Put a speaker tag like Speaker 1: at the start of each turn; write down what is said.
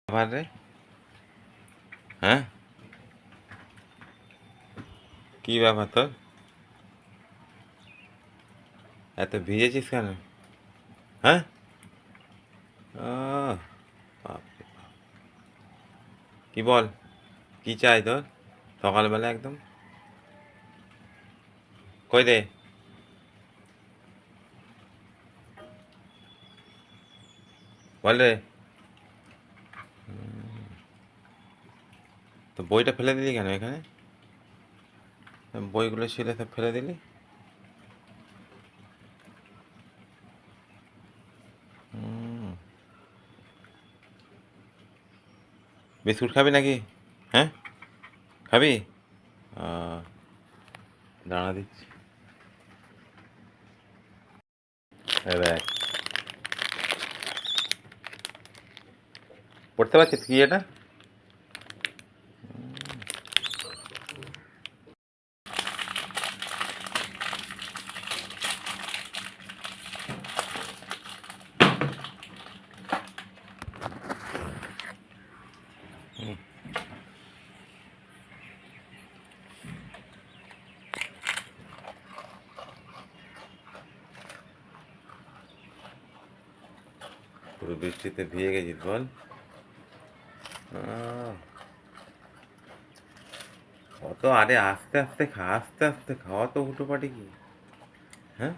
Speaker 1: ব্যাপার রে? হ্যাঁ, কি ব্যাপার তোর? এত ভিজেছিস কেন? হ্যাঁ? আহ, বাপরে বাপ। কি বল, কি চাই তোর সকালবেলা একদম? কই রে? বল রে। তো বইটা ফেলে দিলি কেন এখানে? বইগুলো ছিল সব ফেলে দিলি? হুম, বিস্কুট খাবি নাকি? হ্যাঁ, খাবি? আহ, দাঁড়া দিচ্ছি। এই দেখ, পড়তে পারছিস কি এটা? পুরো বৃষ্টিতে ভিজে গেছিস বল? আহ, অত আরে আস্তে আস্তে খা, আস্তে আস্তে খাওয়া তো হুটোপাটি কি? হ্যাঁ,